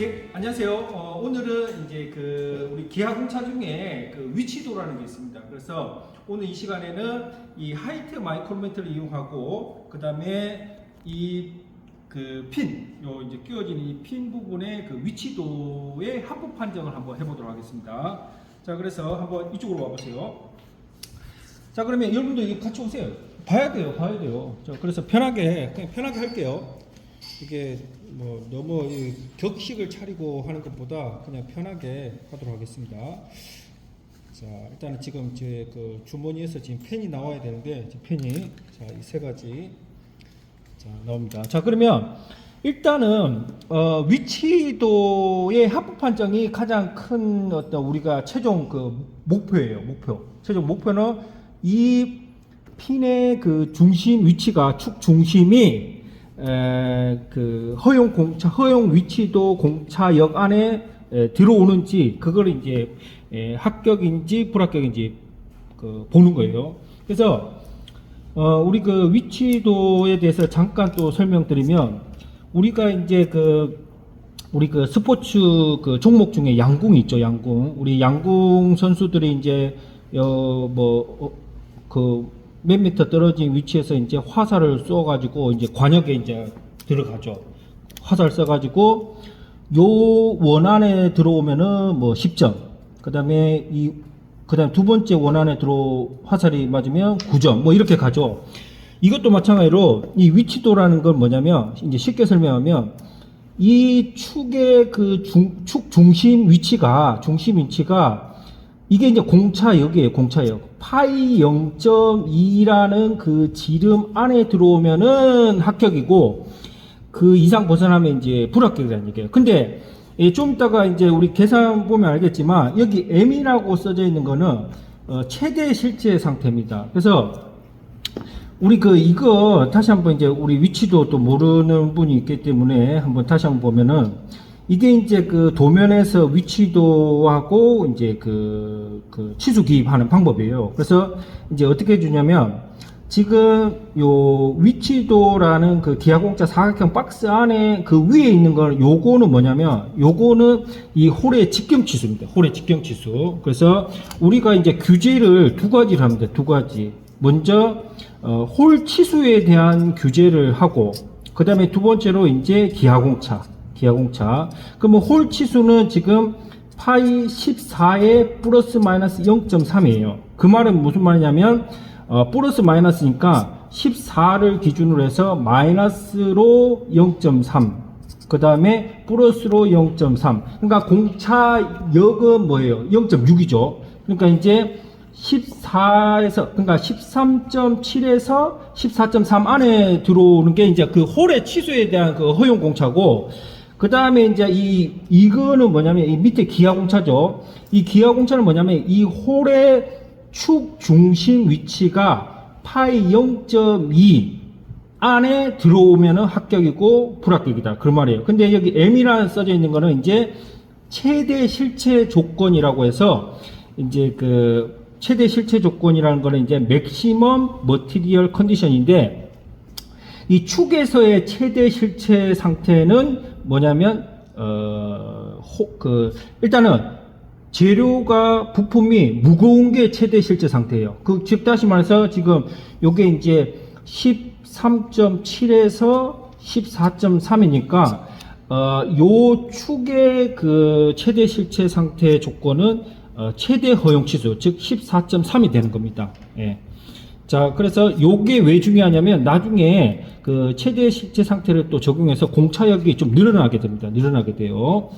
예, 안녕하세요. 오늘은 이제 우리 기하공차 중에 위치도라는 게 있습니다. 그래서 오늘 이 시간에는 이 하이텍 마이크로미터를 이용하고 그 다음에 이 이제 끼워진 이 핀 부분의 위치도의 합법 판정을 한번 해보도록 하겠습니다. 자, 그래서 한번 이쪽으로 와보세요. 자, 그러면 여러분도 이거 같이 오세요. 봐야 돼요. 자, 그래서 그냥 편하게 할게요. 이게 뭐 너무 격식을 차리고 하는 것보다 그냥 편하게 하도록 하겠습니다. 자, 일단은 지금 제 주머니에서 지금 펜이 나와야 되는데 지금 펜이 자, 이 세 가지 자 나옵니다. 자, 그러면 일단은 위치도의 합법 판정이 가장 큰 어떤 우리가 최종 목표예요. 최종 목표는 이 핀의 중심 위치가 축 중심이 허용 위치도 공차역 안에 들어오는지 그걸 이제 합격인지 불합격인지 보는 거예요. 그래서 우리 위치도에 대해서 잠깐 또 설명드리면 우리가 이제 우리 스포츠 종목 중에 양궁이 있죠. 우리 양궁 선수들이 이제 몇 미터 떨어진 위치에서 이제 화살을 쏘가지고 이제 관역에 이제 들어가죠. 화살 써가지고 요 원 안에 들어오면은 10점. 그 다음에 두 번째 원 안에 화살이 맞으면 9점. 이렇게 가죠. 이것도 마찬가지로 이 위치도라는 건 뭐냐면 이제 쉽게 설명하면 이 축의 축 중심 위치가 이게 이제 공차역이에요. 공차역. 파이 0.2라는 지름 안에 들어오면은 합격이고 그 이상 벗어나면 이제 불합격이라는 얘기예요. 근데 좀 이따가 이제 우리 계산 보면 알겠지만 여기 M이라고 써져 있는 거는 최대 실제 상태입니다. 그래서 우리 이거 다시 한번 이제 우리 위치도 또 모르는 분이 있기 때문에 한번 다시 한번 보면은 이게 이제 도면에서 위치도하고 이제 치수 기입하는 방법이에요. 그래서 이제 어떻게 해주냐면 지금 요 위치도라는 기하공차 사각형 박스 안에 위에 있는 건 요거는 뭐냐면 요거는 이 홀의 직경치수입니다. 홀의 직경치수. 그래서 우리가 이제 규제를 두 가지를 합니다. 두 가지. 먼저 홀 치수에 대한 규제를 하고 그 다음에 두 번째로 이제 기하공차. 그러면 홀 치수는 지금 파이 14에 플러스 마이너스 0.3이에요. 그 말은 무슨 말이냐면 플러스 마이너스니까 14를 기준으로 해서 마이너스로 0.3 그 다음에 플러스로 0.3 그러니까 공차역은 뭐예요? 0.6이죠. 그러니까 이제 14에서 그러니까 13.7에서 14.3 안에 들어오는 게 이제 홀의 치수에 대한 허용 공차고 그 다음에 이제 이거는 뭐냐면 이 밑에 기하공차죠. 이 기하공차는 뭐냐면 이 홀의 축 중심 위치가 파이 0.2 안에 들어오면은 합격이고 불합격이다. 그 말이에요. 근데 여기 M이라는 써져 있는 거는 이제 최대 실체 조건이라고 해서 이제 최대 실체 조건이라는 거는 이제 맥시멈 머티리얼 컨디션인데 이 축에서의 최대 실체 상태는 뭐냐면 일단은 재료가 부품이 무거운 게 최대 실체 상태예요. 즉 다시 말해서 지금 요게 이제 13.7에서 14.3이니까 요 축의 최대 실체 상태 조건은 최대 허용 치수 즉 14.3이 되는 겁니다. 예. 자, 그래서 요게 왜 중요하냐면 나중에 최대 실체 상태를 또 적용해서 공차역이 좀 늘어나게 됩니다. 늘어나게 돼요.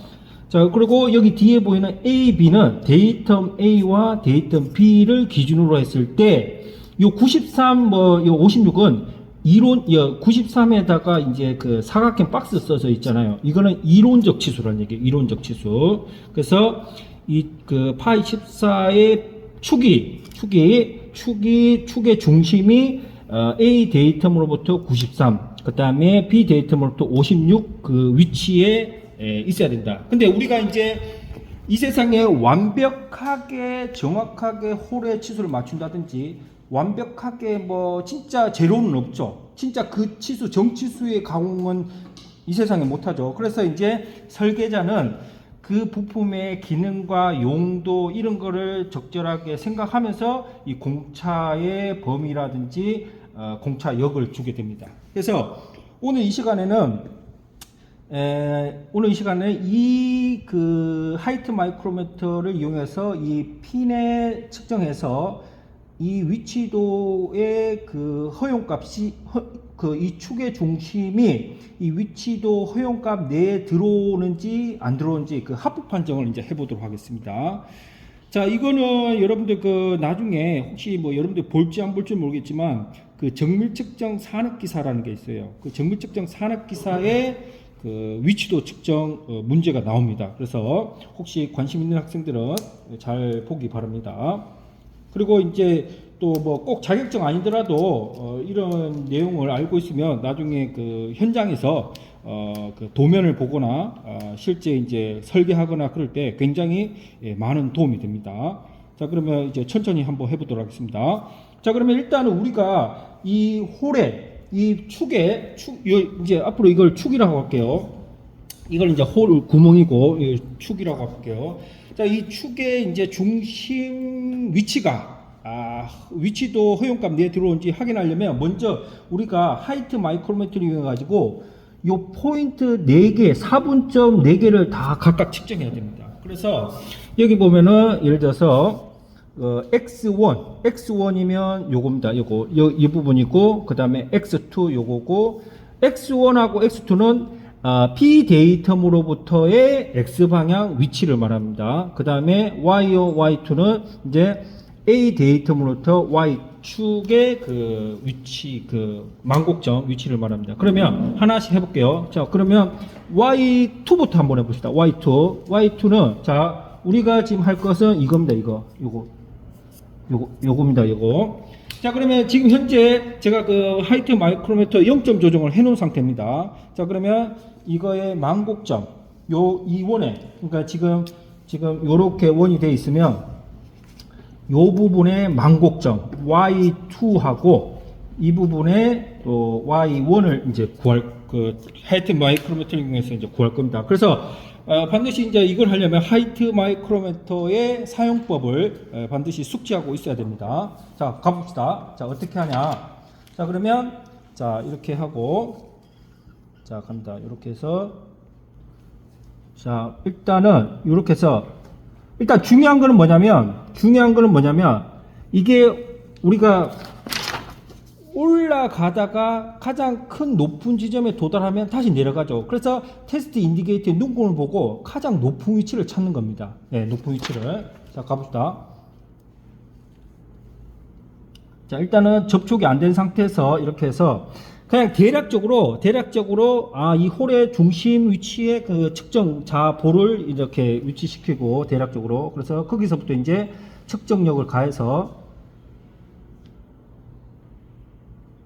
자, 그리고 여기 뒤에 보이는 A, B는 데이텀 A와 데이텀 B를 기준으로 했을 때 요 93, 요 56은 93에다가 이제 사각형 박스 써져 있잖아요. 이거는 이론적 치수라는 얘기예요. 이론적 치수. 그래서 파이 14의 축의 중심이 A 데이텀으로부터 93, 그 다음에 B 데이텀으로부터 56 위치에 있어야 된다. 근데 우리가 이제 이 세상에 완벽하게 정확하게 홀의 치수를 맞춘다든지 완벽하게 진짜 제로는 없죠. 진짜 그 치수 정치수의 가공은 이 세상에 못하죠. 그래서 이제 설계자는 그 부품의 기능과 용도 이런 거를 적절하게 생각하면서 이 공차의 범위라든지 공차역을 주게 됩니다. 그래서 오늘 이 시간에는 이 그 하이트 마이크로미터를 이용해서 이 핀에 측정해서 이 위치도의 그 허용값이 이 축의 중심이 이 위치도 허용값 내에 들어오는지 안 들어오는지 그 합부 판정을 이제 해보도록 하겠습니다. 자, 이거는 여러분들 그 나중에 혹시 뭐 여러분들 볼지 안 볼지 모르겠지만 그 정밀 측정 산업 기사라는 게 있어요. 그 정밀 측정 산업 기사에 그 위치도 측정 문제가 나옵니다. 그래서 혹시 관심 있는 학생들은 잘 보기 바랍니다. 그리고 이제 또 뭐 꼭 자격증 아니더라도 이런 내용을 알고 있으면 나중에 그 현장에서 그 도면을 보거나 실제 이제 설계하거나 그럴 때 굉장히 많은 도움이 됩니다. 자, 그러면 이제 천천히 한번 해보도록 하겠습니다. 자, 그러면 일단은 우리가 이 홀에 이 축에 이제 앞으로 이걸 축이라고 할게요. 이걸 이제 홀 구멍이고 축이라고 할게요. 자, 이 축의 이제 중심 위치가 위치도 허용값 내에 들어오는지 확인하려면 먼저 우리가 하이트 마이크로미터를 이용해 가지고 요 포인트 4개, 4분점 4개를 다 각각 측정해야 됩니다. 그래서 여기 보면은 예를 들어서 X1이면 요겁니다. 요거 이 부분이고 그 다음에 X2 요거고 X1하고 X2는 P 데이텀으로부터의 X 방향 위치를 말합니다. 그 다음에 Y2는 이제 A 데이텀으로부터 Y축의 그 위치, 그 망곡점 위치를 말합니다. 그러면 하나씩 해볼게요. 자, 그러면 Y2부터 한번 해봅시다. Y2는 자, 우리가 지금 할 것은 이겁니다. 요겁니다. 요거. 자, 그러면 지금 현재 제가 그 하이트 마이크로미터 0점 조정을 해 놓은 상태입니다. 자, 그러면 이거의 망곡점 이 원에 그러니까 지금 요렇게 원이 되어 있으면 요 부분의 망곡점 Y2하고 이 부분에 또 Y1을 이제 구할 그 하이트 마이크로미터를 이용해서 이제 구할 겁니다. 그래서 반드시 이제 이걸 하려면 하이트 마이크로미터의 사용법을 반드시 숙지하고 있어야 됩니다. 자, 가봅시다. 자, 어떻게 하냐. 자, 그러면 자, 이렇게 하고 자, 갑니다. 이렇게 해서 자, 일단은 이렇게 해서 일단 중요한 거는 뭐냐면 이게 우리가 올라가다가 가장 큰 높은 지점에 도달하면 다시 내려가죠. 그래서 테스트 인디게이터의 눈금을 보고 가장 높은 위치를 찾는 겁니다. 네, 높은 위치를. 자, 가봅시다. 자, 일단은 접촉이 안 된 상태에서 이렇게 해서 그냥 대략적으로 이 홀의 중심 위치의 그 측정자 볼을 이렇게 위치시키고 대략적으로 그래서 거기서부터 이제 측정력을 가해서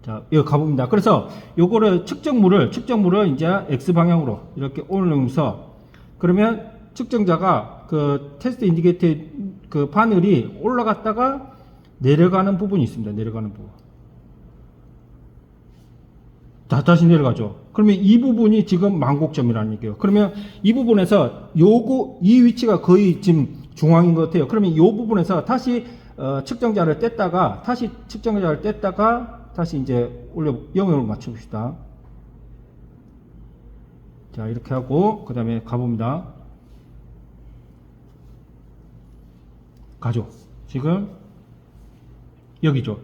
자, 여기 가봅니다. 그래서 요거를 측정물을 이제 X 방향으로 이렇게 올리면서 그러면 측정자가 그 테스트 인디게이터 그 바늘이 올라갔다가 내려가는 부분이 있습니다. 내려가는 부분. 자, 다시 내려가죠. 그러면 이 부분이 지금 망곡점이라는 얘기예요. 그러면 이 부분에서 이 위치가 거의 지금 중앙인 것 같아요. 그러면 이 부분에서 다시 측정자를 뗐다가 다시 이제 올려 0으로 맞춰봅시다. 자, 이렇게 하고 그 다음에 가봅니다. 가죠. 지금 여기죠.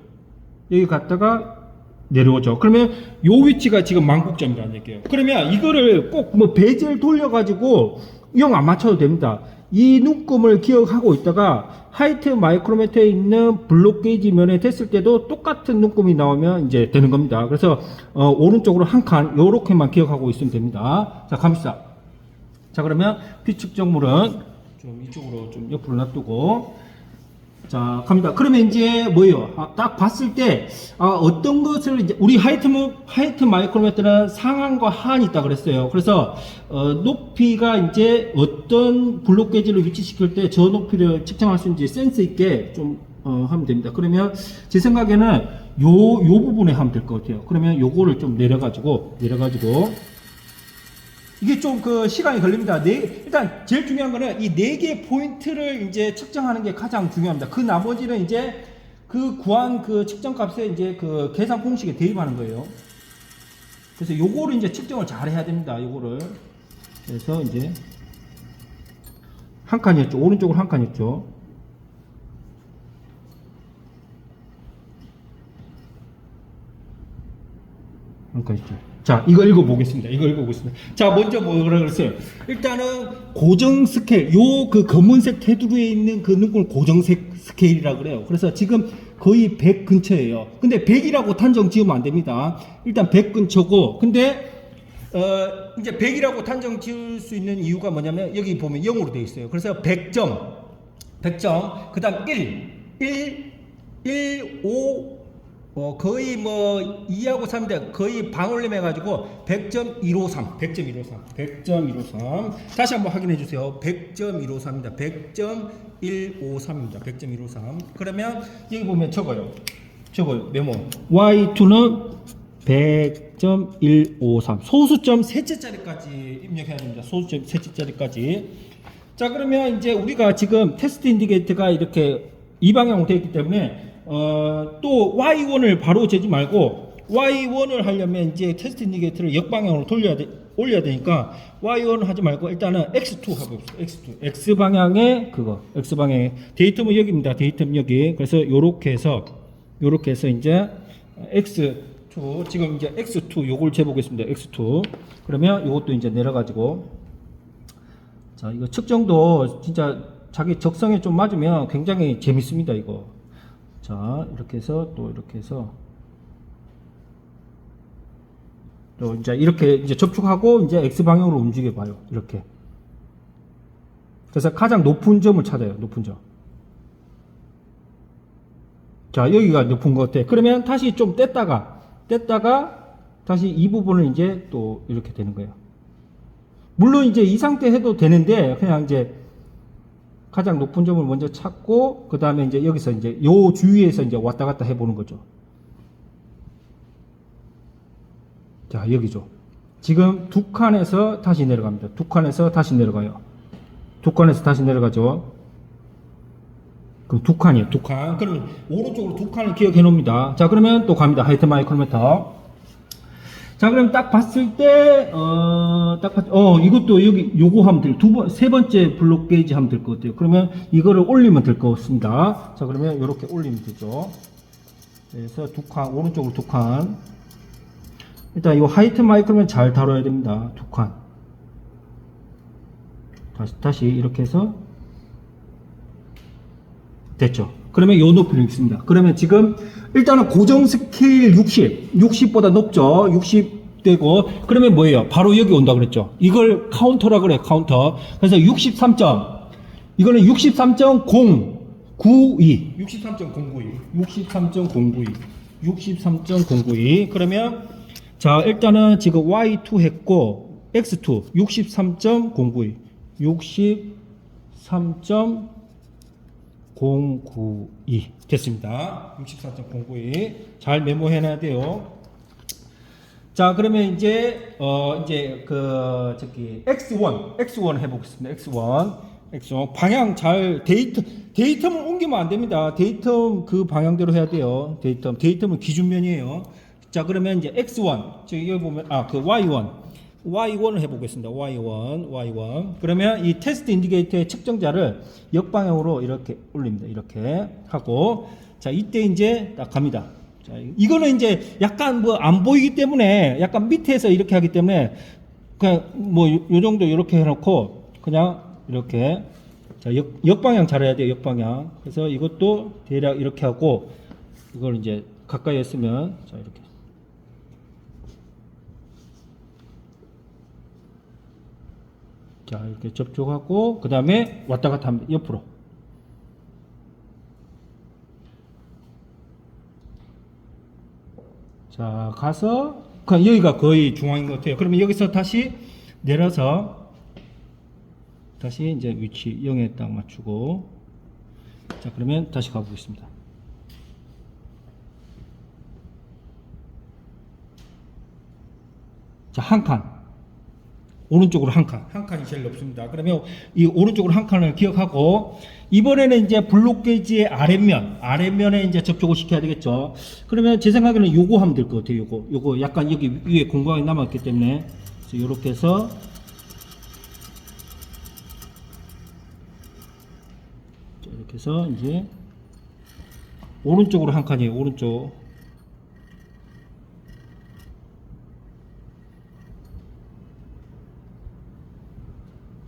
여기 갔다가 내려오죠. 그러면 요 위치가 지금 망곡점이라는 얘기예요. 그러면 이거를 꼭 뭐 베젤 돌려가지고 0 안 맞춰도 됩니다. 이 눈금을 기억하고 있다가 하이트 마이크로미터에 있는 블록 게이지 면에 댔을 때도 똑같은 눈금이 나오면 이제 되는 겁니다. 그래서 오른쪽으로 한 칸 요렇게만 기억하고 있으면 됩니다. 자, 갑시다. 자, 그러면 비측정물은 좀 이쪽으로 좀 옆으로 놔두고 자, 갑니다. 그러면 이제 뭐예요? 딱 봤을 때 어떤 것을 이제 우리 하이트 마이크로미터는 상한과 하한이 있다 그랬어요. 그래서 높이가 이제 어떤 블록 게이지를 위치시킬 때 저 높이를 측정할 수 있는지 센스 있게 좀 하면 됩니다. 그러면 제 생각에는 요 부분에 하면 될 것 같아요. 그러면 요거를 좀 내려가지고 이게 좀 그 시간이 걸립니다. 일단 제일 중요한 거는 이 4개 포인트를 이제 측정하는 게 가장 중요합니다. 그 나머지는 이제 그 구한 그 측정 값에 이제 그 계산 공식에 대입하는 거예요. 그래서 요거를 이제 측정을 잘 해야 됩니다. 요거를. 그래서 이제 한 칸이었죠. 오른쪽으로 한 칸이었죠. 한 칸이죠. 자, 이거 읽어보겠습니다. 자, 먼저 뭐라 그랬어요? 일단은 고정 스케일, 요 그 검은색 테두리에 있는 그 눈금 고정색 스케일이라 그래요. 그래서 지금 거의 100 근처예요. 근데 100이라고 단정 지으면 안 됩니다. 일단 100 근처고, 근데 이제 100이라고 단정 지을 수 있는 이유가 뭐냐면 여기 보면 0으로 되어 있어요. 그래서 100점, 그 다음 1, 5, 거의 뭐 2하고 3인데 거의 반올림 해가지고 100.153 다시 한번 확인해 주세요. 100.153입니다. 100.153입니다. 100.153. 그러면 여기 보면 적어요. 메모. Y2는 100.153 소수점 셋째짜리까지 입력해야 됩니다. 소수점 셋째짜리까지. 자, 그러면 이제 우리가 지금 테스트 인디케이터가 이렇게 이 방향으로 되어 있기 때문에 또 Y1을 바로 재지 말고 Y1을 하려면 이제 테스트 인디케이터를 역방향으로 올려야 되니까 Y1을 하지 말고 일단은 X2 하고 있어요. X 방향에 X 방향에 데이터는 여기입니다. 데이터는 여기. 그래서 요렇게 해서 이제 X2 지금 이제 X2 요걸 재보겠습니다. X2 그러면 요것도 이제 내려가지고 자, 이거 측정도 진짜 자기 적성에 좀 맞으면 굉장히 재밌습니다. 이거. 자, 이렇게 해서 또 이렇게 해서 또 이제 이렇게 이제 접촉하고 이제 X 방향으로 움직여 봐요. 이렇게. 그래서 가장 높은 점을 찾아요. 높은 점. 자, 여기가 높은 것 같아. 그러면 다시 좀 뗐다가 다시 이 부분을 이제 또 이렇게 되는 거예요. 물론 이제 이 상태 해도 되는데 그냥 이제 가장 높은 점을 먼저 찾고 그 다음에 이제 여기서 이제 요 주위에서 이제 왔다 갔다 해보는 거죠. 자, 여기죠. 지금 두 칸에서 다시 내려갑니다. 두 칸에서 다시 내려가요. 두 칸에서 다시 내려가죠. 그럼 두 칸이에요. 두 칸. 그럼 오른쪽으로 두 칸을 기억해 놓습니다. 자, 그러면 또 갑니다. 하이트 마이크로미터. 자, 그럼 딱 봤을 때, 이것도 여기, 요거 하면 세 번째 블록 게이지 하면 될 것 같아요. 그러면 이거를 올리면 될 것 같습니다. 자, 그러면 이렇게 올리면 되죠. 그래서 두 칸, 오른쪽으로 두 칸. 일단 이 하이트 마이크로면 잘 다뤄야 됩니다. 두 칸. 다시 이렇게 해서. 됐죠. 그러면 요 높이를 있습니다. 그러면 지금 일단은 고정 스케일 60보다 높죠. 60 되고 그러면 뭐예요? 바로 여기 온다 그랬죠. 이걸 카운터라 그래. 카운터. 그래서 63점. 이거는 63.092. 63.092. 그러면 자, 일단은 지금 Y2 했고 X2 63.092. 63.092 됐습니다. 64.092 잘 메모해놔야 돼요. 자, 그러면 이제 X1 해보겠습니다. X1 방향 잘 데이텀을 옮기면 안 됩니다. 데이텀 그 방향대로 해야 돼요. 데이텀은 기준면이에요. 자, 그러면 이제 X1 여기 보면 그 Y1을 해보겠습니다. Y1. 그러면 이 테스트 인디케이터의 측정자를 역방향으로 이렇게 올립니다. 이렇게 하고, 자, 이때 이제 딱 갑니다. 자, 이거는 이제 약간 뭐 안 보이기 때문에 약간 밑에서 이렇게 하기 때문에 그냥 뭐 요 정도 이렇게 해놓고 그냥 이렇게 자, 역방향 잘해야 돼요. 역방향. 그래서 이것도 대략 이렇게 하고 이걸 이제 가까이 했으면 자, 이렇게. 자, 이렇게 접촉하고 그 다음에 왔다 갔다 합니다. 옆으로. 자, 가서 여기가 거의 중앙인 것 같아요. 그러면 여기서 다시 내려서 다시 이제 위치 0에 딱 맞추고 자, 그러면 다시 가보겠습니다. 자, 한 칸. 오른쪽으로 한 칸이 제일 높습니다. 그러면 이 오른쪽으로 한 칸을 기억하고, 이번에는 이제 블록 게이지의 아랫면에 이제 접촉을 시켜야 되겠죠. 그러면 제 생각에는 요거 하면 될 것 같아요. 요거 약간 여기 위에 공간이 남았기 때문에, 그래서 요렇게 해서 이렇게 해서 이제 오른쪽으로 한 칸이에요. 오른쪽.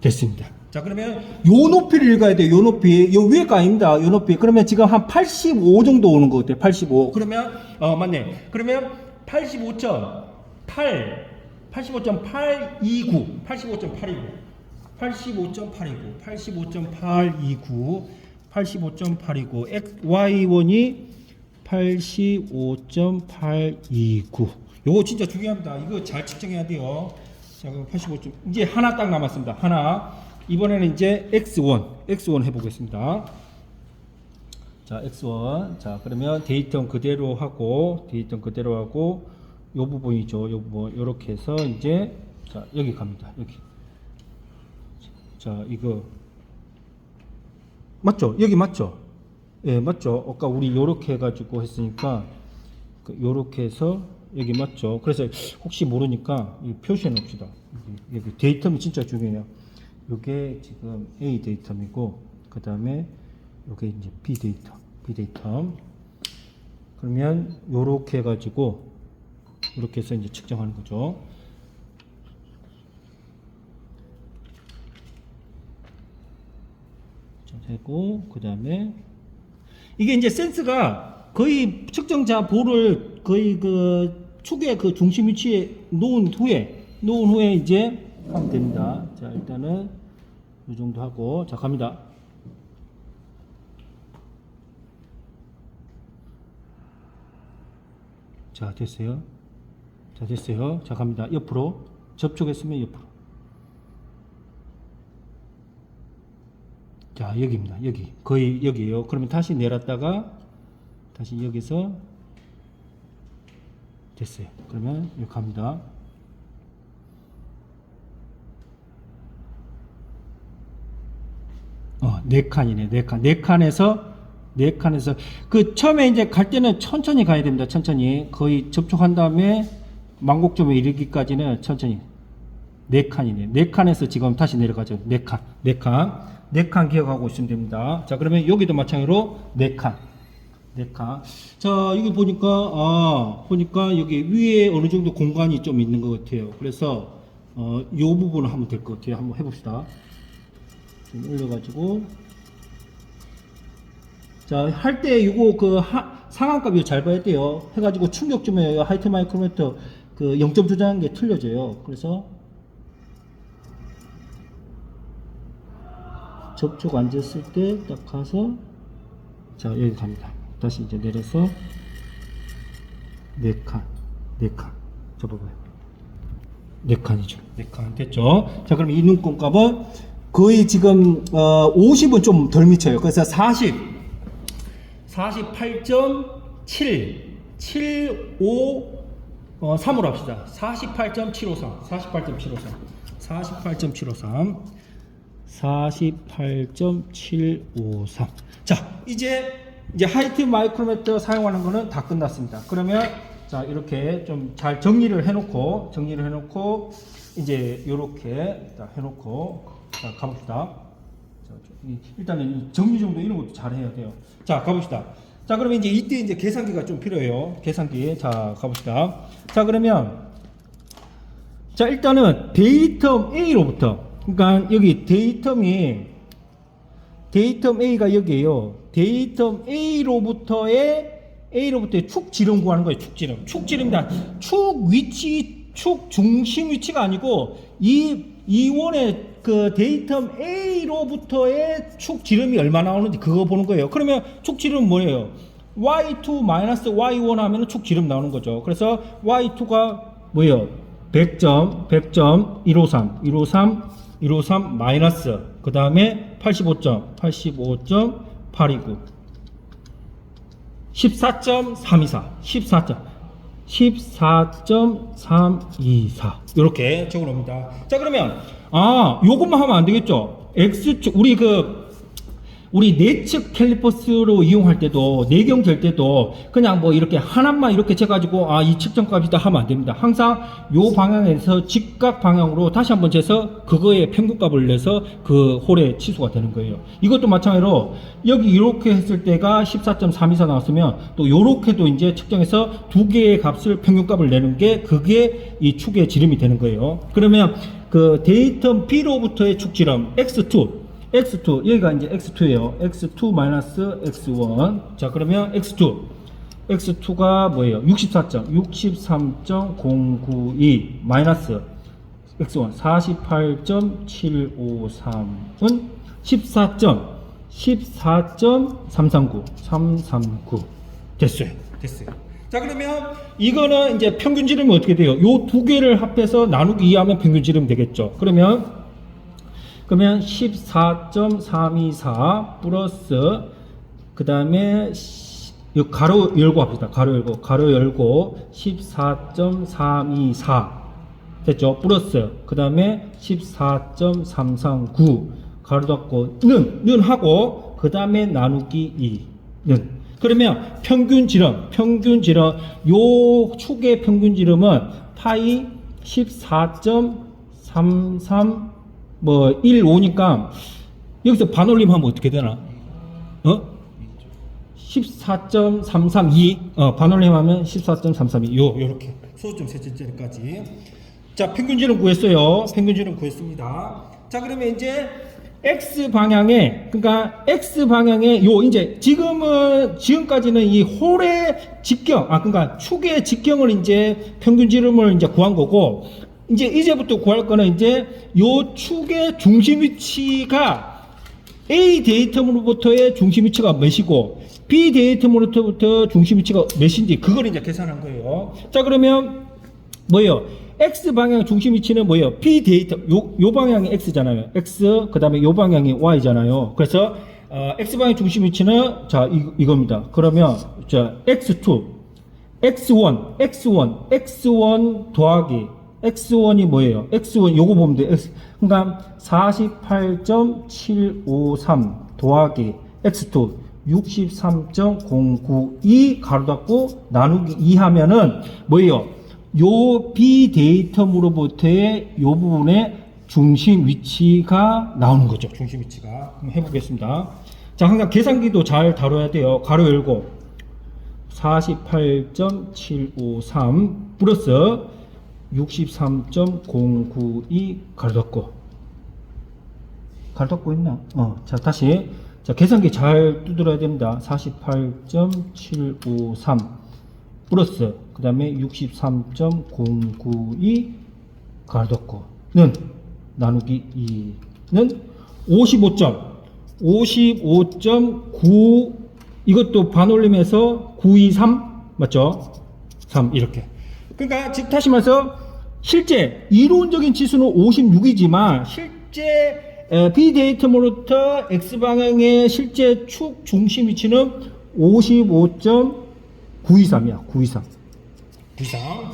됐습니다. 자, 그러면 요 높이를 읽어야 돼요. 요 높이. 요 위에가 아닙니다. 요 높이. 그러면 지금 한 85 정도 오는 것 같아요. 85. 그러면 맞네. 그러면 85.8 85.829 y1이 85.829. 요거 진짜 중요합니다. 이거 잘 측정해야 돼요. 자, 그럼 85점. 이제 하나 딱 남았습니다. 하나. 이번에는 이제 X1 해보겠습니다. 자, X1. 자, 그러면 데이터 그대로 하고, 요 부분이죠. 요 부분. 요렇게 해서 이제, 자, 여기 갑니다. 여기. 자, 이거. 맞죠? 여기 맞죠? 예, 맞죠? 아까 우리 요렇게 해가지고 했으니까, 요렇게 해서, 여기 맞죠? 그래서 혹시 모르니까 표시해 놓읍시다. 여기 데이터는 진짜 중요해요. 요게 지금 A 데이터이고, 그 다음에 요게 이제 B 데이터. 그러면 요렇게 해가지고, 이렇게 해서 이제 측정하는 거죠. 되고, 그 다음에 이게 이제 센스가 거의 측정자 볼을 거의 그 축의 그 중심 위치에 놓은 후에 이제 하면 됩니다. 자, 일단은 이 정도 하고, 자, 갑니다. 자, 됐어요. 자, 갑니다. 옆으로 접촉했으면 옆으로. 자, 여기입니다. 여기 거의 여기에요. 그러면 다시 내렸다가 다시 여기서 됐어요. 그러면 여기 갑니다. 네 칸이네. 네 칸에서 그 처음에 이제 갈 때는 천천히 가야 됩니다. 천천히. 거의 접촉한 다음에 망곡점에 이르기까지는 천천히. 네 칸이네. 네 칸에서 지금 다시 내려가죠. 네 칸 기억하고 있으면 됩니다. 자, 그러면 여기도 마찬가지로 네 칸. 자, 여기 보니까 여기 위에 어느 정도 공간이 좀 있는 것 같아요. 그래서 요 부분을 하면 될 것 같아요. 한번 해봅시다. 좀 올려가지고, 자, 할 때 이거 그 상한값 이거 잘 봐야 돼요. 해가지고 충격점에 하이트 마이크로미터 그 0점 조작한 게 틀려져요. 그래서 접촉 앉았을 때 딱 가서, 자, 여기 갑니다. 다시 이제 내려서 네 칸 접어봐요. 네 칸이죠. 네 칸 됐죠. 자, 그럼 이 눈금 값은 거의 지금 50은 좀 덜 미쳐요. 그래서 48.753으로 합시다. 48.753. 자, 이제 하이트 마이크로미터 사용하는 거는 다 끝났습니다. 그러면 자, 이렇게 좀 잘 정리를 해놓고 이제 요렇게 해놓고, 자, 가봅시다. 자, 일단은 정리 정도 이런 것도 잘 해야 돼요. 자, 가봅시다. 자, 그러면 이제 이때 이제 계산기가 좀 필요해요. 계산기. 자, 가봅시다. 자, 그러면 자, 일단은 데이텀 A로부터, 그러니까 여기 데이텀 A가 여기에요. 데이텀 A로부터의 축 지름 구하는 거예요. 축 지름이다. 축 위치, 축 중심 위치가 아니고 이 원의 그 데이텀 A로부터의 축 지름이 얼마 나오는지 그거 보는 거예요. 그러면 축 지름은 뭐예요? y2 마이너스 y1 하면은 축 지름 나오는 거죠. 그래서 y2가 뭐예요? 100점 153 마이너스, 그 다음에 85.829 14.324 14.324 이렇게 적어놓습니다. 자, 그러면 요것만 하면 안 되겠죠. X축 우리 내측 캘리퍼스로 이용할 때도 내경 될 때도 그냥 뭐 이렇게 하나만 이렇게 재가지고 이 측정값이다 하면 안 됩니다. 항상 요 방향에서 직각 방향으로 다시 한번 재서 그거의 평균값을 내서 그 홀의 치수가 되는 거예요. 이것도 마찬가지로 여기 이렇게 했을 때가 14.324 나왔으면 또 요렇게도 이제 측정해서 두 개의 값을 평균값을 내는 게 그게 이 축의 지름이 되는 거예요. 그러면 그 데이터 B로부터의 축 지름 X2 여기가 이제 X2예요. X2 마이너스 X1. 자, 그러면 X2가 뭐예요? 63.092 마이너스 X1 48.753은 14.339 됐어요. 자, 그러면 이거는 이제 평균 지름이 어떻게 돼요? 요 두 개를 합해서 나누기 2하면 평균 지름 되겠죠. 그러면 14.324 플러스 그 다음에 가로 열고 합시다. 가로 열고 14.324 됐죠? 플러스 그 다음에 14.339 가로 닫고 는 하고 그 다음에 나누기 2는 그러면 평균 지름 요 축의 평균 지름은 파이 14.33 15니까 여기서 반올림 하면 어떻게 되나? 14.332 반올림 하면 14.332 요렇게 소수점 셋째까지. 자, 평균지름 구했어요. 평균지름 구했습니다. 자, 그러면 이제 X 방향에 요 이제 지금까지는 이 홀의 직경 그러니까 축의 직경을 이제 평균지름을 이제 구한 거고 이제부터 구할 거는 이제 요 축의 중심 위치가 A 데이터로부터의 중심 위치가 몇이고 B 데이터로부터 중심 위치가 몇인지 그걸 이제 계산한 거예요. 자, 그러면 뭐예요? X 방향 중심 위치는 뭐예요? B 데이터 요 방향이 X잖아요. X 그다음에 요 방향이 Y잖아요. 그래서 X 방향 중심 위치는 자 이겁니다. 그러면 자 X1 더하기 X1이 뭐예요? X1 요거 보면 돼. 그러니까 48.753 더하기 X2 63.092 가로 닫고 나누기 2 하면은 뭐예요? 요 B 데이터로부터의 요 부분의 중심 위치가 나오는 거죠. 중심 위치가. 한번 해보겠습니다. 자, 항상 계산기도 잘 다뤄야 돼요. 가로 열고 48.753 플러스 63.092 가로 닫고 있나? 자, 다시. 자, 계산기 잘 두드려야 됩니다. 48.753 플러스 그 다음에 63.092 가로 닫고는 나누기 2는 55.9 이것도 반올림해서 923 맞죠? 3 이렇게. 그러니까 즉 다시 말해서 실제 이론적인 치수는 56이지만 실제 B 데이터로부터 X 방향의 실제 축 중심 위치는 55.923이야. 923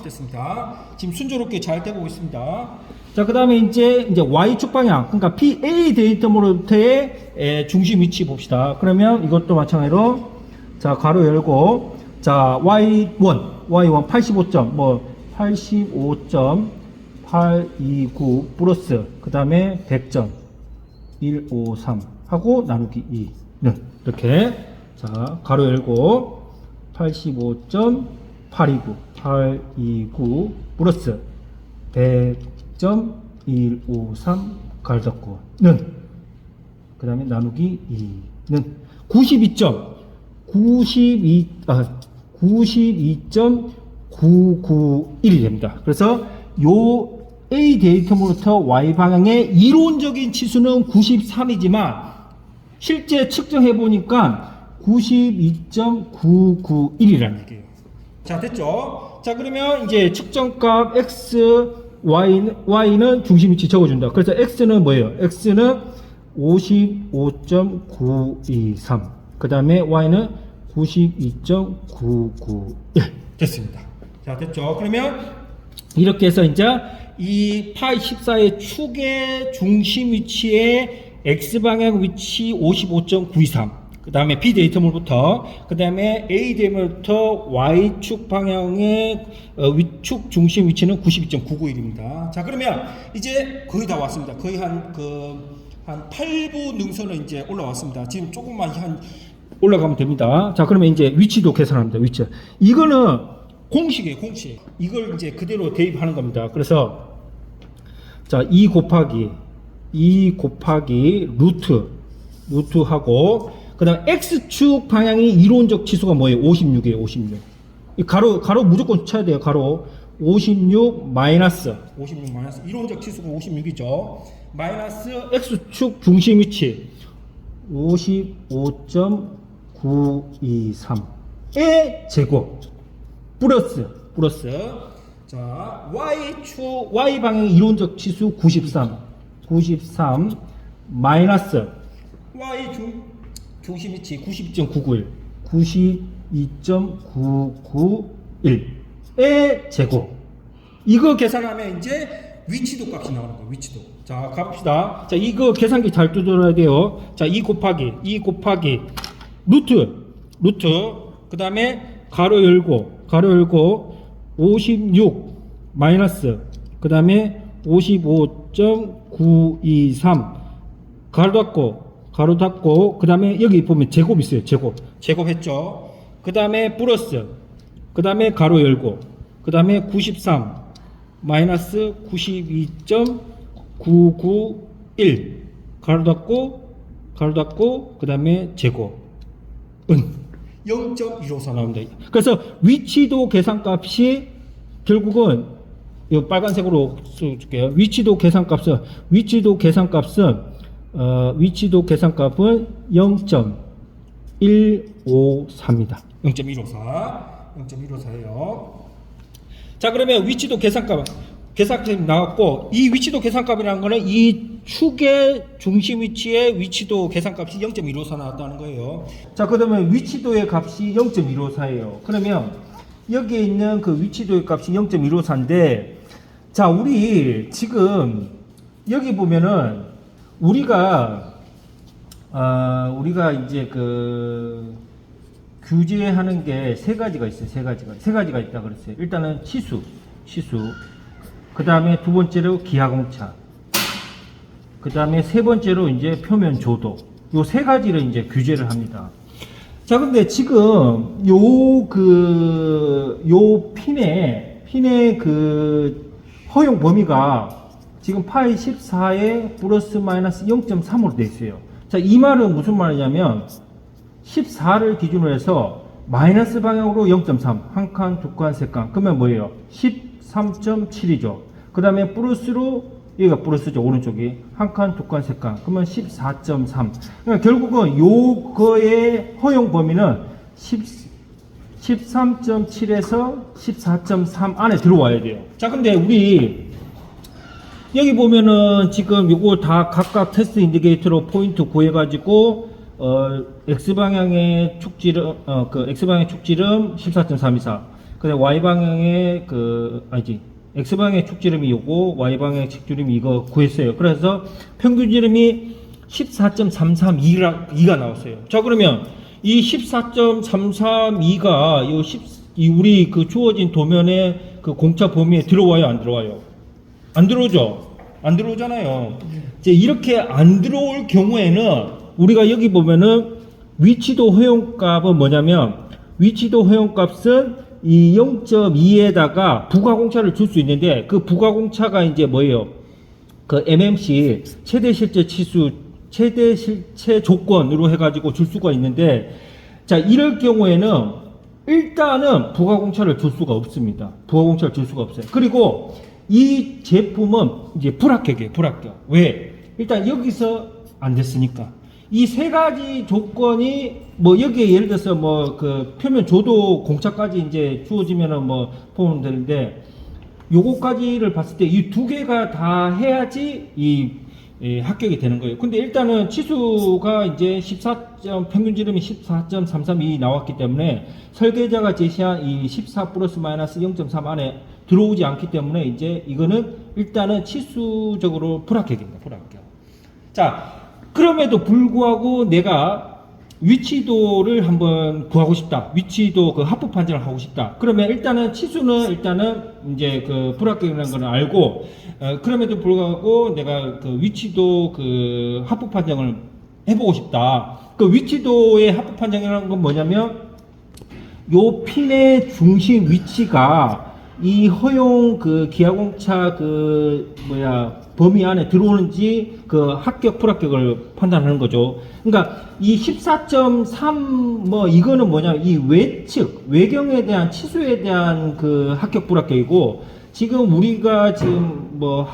됐습니다. 지금 순조롭게 잘 되고 있습니다. 자, 그 다음에 이제 Y축 방향, 그러니까 PA 데이터로부터의 중심 위치 봅시다. 그러면 이것도 마찬가지로 자, 가로 열고 자, Y1 85.829 플러스 그 다음에 100점 153 하고 나누기 2는 이렇게 자, 가로 열고 85.829 플러스 100.153 가로 닫고는 그 다음에 나누기 2는 92.991이 됩니다. 그래서 요 A 데이터로부터 Y 방향의 이론적인 치수는 93이지만 실제 측정해 보니까 92.991이라는 얘기예요. 자, 됐죠? 자, 그러면 이제 측정값 X, Y는 중심 위치 적어준다. 그래서 X는 뭐예요? X는 55.923. 그 다음에 Y는 92.991. 됐습니다. 자, 됐죠? 그러면 이렇게 해서 이제 이 파이 14의 축의 중심 위치에 X방향 위치 55.923. 그 다음에 B 데이터물부터, 그 다음에 A 데이터물부터 Y축 방향의 위축 중심 위치는 92.991입니다. 자, 그러면 이제 거의 다 왔습니다. 거의 한 8부 능선은 이제 올라왔습니다. 지금 조금만 올라가면 됩니다. 자, 그러면 이제 위치도 계산합니다. 위치. 이거는 공식이에요, 공식. 이걸 이제 그대로 대입하는 겁니다. 그래서, 자, 2 곱하기 루트하고, 그 다음 X축 방향이 이론적 치수가 뭐예요? 56이에요, 56. 이 가로 무조건 쳐야 돼요, 가로. 56 마이너스. 이론적 치수가 56이죠. 마이너스 X축 중심 위치. 55.923의 제곱. 플러스. 자, Y 방향 이론적 치수 93 마이너스 Y 중심 위치 92.991의 제곱. 이거 계산하면 이제 위치도 값이 나오는 거예요. 위치도. 자, 가봅시다. 자, 이거 계산기 잘 두드려야 돼요. 자, 2 곱하기 루트. 그 다음에 가로 열고 56 마이너스, 그 다음에 55.923 가로 닫고, 그 다음에 여기 보면 제곱 있어요. 제곱 했죠. 그 다음에 플러스, 그 다음에 가로 열고, 그 다음에 93 마이너스 92.991 가로 닫고, 그 다음에 제곱 0.154 나옵니다. 그래서 위치도 계산값이 결국은 이 빨간색으로 써줄게요. 위치도 계산값은 0.154입니다. 0.154예요. 자, 그러면 위치도 계산값 나왔고, 이 위치도 계산값이라는 거는 이 축의 중심 위치의 위치도 계산값이 0.154 나왔다는 거예요. 자, 그러면 위치도의 값이 0.154예요. 그러면 여기에 있는 그 위치도의 값이 0.154인데, 자, 우리 지금 여기 보면은 우리가 이제 그 규제하는 게 세 가지가 있어요. 세 가지가 있다 그랬어요. 일단은 치수. 그 다음에 두 번째로 기하공차. 그 다음에 세 번째로 이제 표면 조도. 요 세 가지를 이제 규제를 합니다. 자, 근데 지금 요 핀의 그 허용 범위가 지금 파이 14에 플러스 마이너스 0.3으로 되어 있어요. 자, 이 말은 무슨 말이냐면 14를 기준으로 해서 마이너스 방향으로 0.3, 한 칸, 두 칸, 세 칸. 그러면 뭐예요? 13.7이죠. 그 다음에 플러스로, 여기가 플러스죠. 오른쪽이. 한 칸, 두 칸, 세 칸. 그러면 14.3. 그러니까 결국은 요거의 허용 범위는 13.7에서 14.3 안에 들어와야 돼요. 자, 근데 우리 여기 보면은 지금 요거 다 각각 테스트 인디케이터로 포인트 구해가지고 X방향의 축지름, X방향의 축지름 14.324. 근데 Y방향의 X방향의 축지름이 요거, Y방향의 축지름이 이거 구했어요. 그래서 평균 지름이 14.332가 나왔어요. 자, 그러면 이 14.332가 우리 그 주어진 도면의 그 공차 범위에 들어와요, 안 들어와요? 안 들어오죠? 안 들어오잖아요. 이제 이렇게 안 들어올 경우에는 우리가 여기 보면은 위치도 허용값은 뭐냐면, 위치도 허용값은 이 0.2에다가 부가공차를 줄 수 있는데, 그 부가공차가 이제 뭐예요? 그 MMC 최대 실제 치수, 최대 실체 조건으로 해가지고 줄 수가 있는데, 자, 이럴 경우에는 일단은 부가공차를 줄 수가 없습니다. 부가공차를 줄 수가 없어요. 그리고 이 제품은 이제 불합격이에요. 불합격. 왜? 일단 여기서 안 됐으니까. 이 세 가지 조건이 뭐 여기에 예를 들어서 뭐 그 표면 조도 공차까지 이제 주어지면은 뭐 보면 되는데, 요거까지를 봤을 때 이 두 개가 다 해야지 이 합격이 되는 거예요. 근데 일단은 치수가 이제 14점, 평균 지름이 14.33이 나왔기 때문에 설계자가 제시한 이 14 플러스 마이너스 0.3 안에 들어오지 않기 때문에 이제 이거는 일단은 치수적으로 불합격입니다. 불합격. 자, 그럼에도 불구하고 내가 위치도를 한번 구하고 싶다. 위치도 그 합법 판정을 하고 싶다. 그러면 일단은 치수는 일단은 이제 그 불합격이라는 걸 알고, 그럼에도 불구하고 내가 그 위치도 그 합법 판정을 해보고 싶다. 그 위치도의 합법 판정이라는 건 뭐냐면 요 핀의 중심 위치가 이 허용 그 기아공차 그 범위 안에 들어오는지 그 합격 불합격을 판단하는 거죠. 그러니까 이 14.3 뭐 이거는 뭐냐면 이 외측 외경에 대한 치수에 대한 그 합격 불합격이고, 지금 우리가 지금 뭐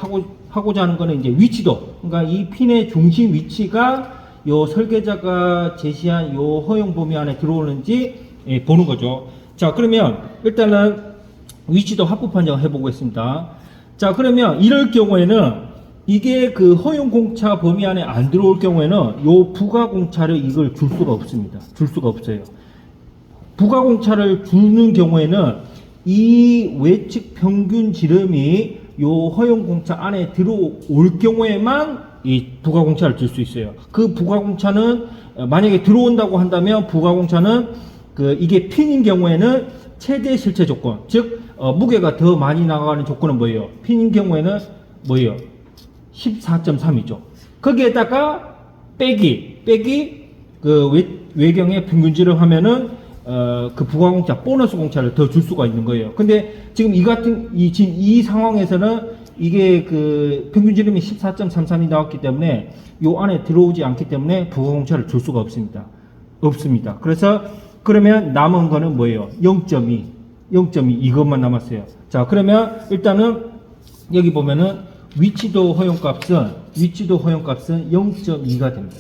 하고자 하는 거는 이제 위치도, 그러니까 이 핀의 중심 위치가 요 설계자가 제시한 요 허용 범위 안에 들어오는지 보는 거죠. 자, 그러면 일단은 위치도 합법 판정을 해보겠습니다. 자, 그러면 이럴 경우에는 이게 그 허용 공차 범위 안에 안 들어올 경우에는 요 부가 공차를 이걸 줄 수가 없습니다. 줄 수가 없어요. 부가 공차를 주는 경우에는 이 외측 평균 지름이 요 허용 공차 안에 들어올 경우에만 이 부가 공차를 줄 수 있어요. 그 부가 공차는 만약에 들어온다고 한다면 부가 공차는 그 이게 핀인 경우에는 최대 실체 조건, 즉 무게가 더 많이 나가는 조건은 뭐예요? 핀인 경우에는 뭐예요? 14.3이죠. 거기에다가 빼기 그 외경의 평균 지름 하면은 그 부가공차 보너스 공차를 더 줄 수가 있는 거예요. 근데 지금 지금 이 상황에서는 이게 그 평균 지름이 14.33이 나왔기 때문에 요 안에 들어오지 않기 때문에 부가공차를 줄 수가 없습니다. 그래서 그러면 남은 거는 뭐예요? 0.2 이것만 남았어요. 자, 그러면 일단은 여기 보면은 위치도 허용값은 0.2가 됩니다.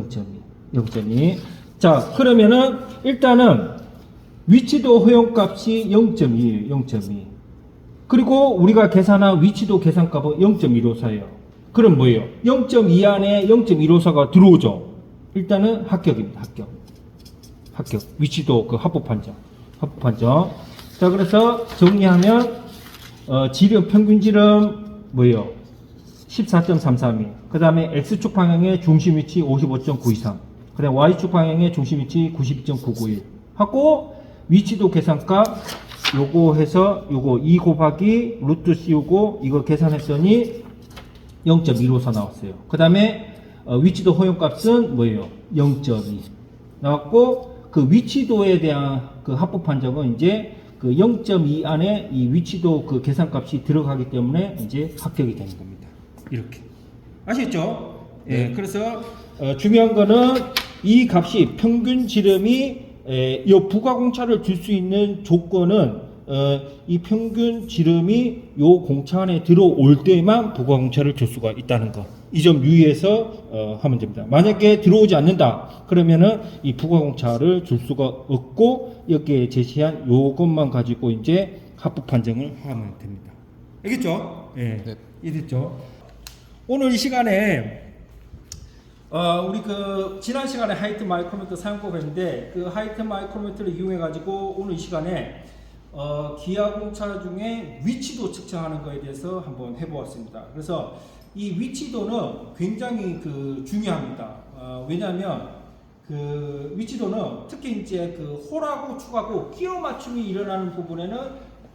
0.2. 자, 그러면은 일단은 위치도 허용값이 0.2예요. 0.2. 그리고 우리가 계산한 위치도 계산값은 0.154예요. 그럼 뭐예요? 0.2 안에 0.154가 들어오죠. 일단은 합격입니다. 합격. 위치도 그 합법 판정. 자, 그래서 정리하면 지름 평균 지름 뭐예요? 14.33이. 그 다음에 X축 방향의 중심 위치 55.923. 그 다음에 Y축 방향의 중심 위치 92.991. 하고, 위치도 계산값, 요거 해서, 요거 2 곱하기 루트 씌우고, 이거 계산했더니 0.154 나왔어요. 그 다음에, 위치도 허용값은 뭐예요? 0.2. 나왔고, 그 위치도에 대한 그 합법 판정은 이제 그 0.2 안에 이 위치도 그 계산값이 들어가기 때문에 이제 합격이 되는 겁니다. 이렇게. 아시겠죠? 네. 예, 그래서 중요한 거는 이 값이 평균 지름이 이 부가공차를 줄 수 있는 조건은 이 평균 지름이 요 공차 안에 들어올 때만 부가공차를 줄 수가 있다는 거. 이 점 유의해서 하면 됩니다. 만약에 들어오지 않는다 그러면은 이 부가공차를 줄 수가 없고 여기에 제시한 요것만 가지고 이제 합법 판정을 하면 됩니다. 알겠죠? 예. 네. 이해됐죠? 오늘 이 시간에 우리 그 지난 시간에 하이트 마이크로미터 사용법 했는데 그 하이트 마이크로미터를 이용해 가지고 오늘 이 시간에 기아공차 중에 위치도 측정하는 거에 대해서 한번 해보았습니다. 그래서 이 위치도는 굉장히 그 중요합니다. 왜냐하면 그 위치도는 특히 이제 그 홀하고 축하고 끼워 맞춤이 일어나는 부분에는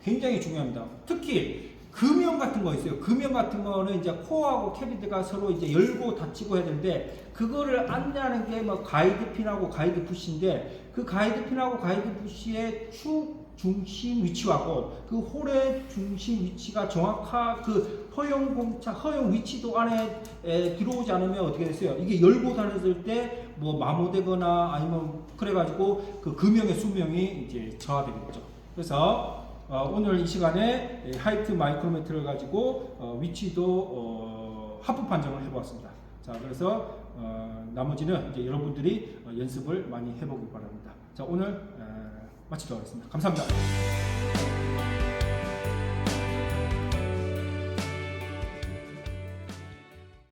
굉장히 중요합니다. 특히 금형 같은 거 있어요. 금형 같은 거는 이제 코어하고 캐비드가 서로 이제 열고 닫히고 해야 되는데 그거를 안내하는 게 뭐 가이드 핀하고 가이드 푸시인데 그 가이드 핀하고 가이드 푸시의 축 중심 위치하고 그 홀의 중심 위치가 정확한 그 허용 위치도 안에 들어오지 않으면 어떻게 됐어요? 이게 열고 닫았을 때 뭐 마모되거나 아니면 그래가지고 그 금형의 수명이 이제 저하되겠죠. 그래서 오늘 이 시간에 하이트 마이크로미터를 가지고 위치도 합법 판정을 해보았습니다. 자, 그래서 나머지는 이제 여러분들이 연습을 많이 해보길 바랍니다. 자, 오늘 마치도록 하겠습니다. 감사합니다.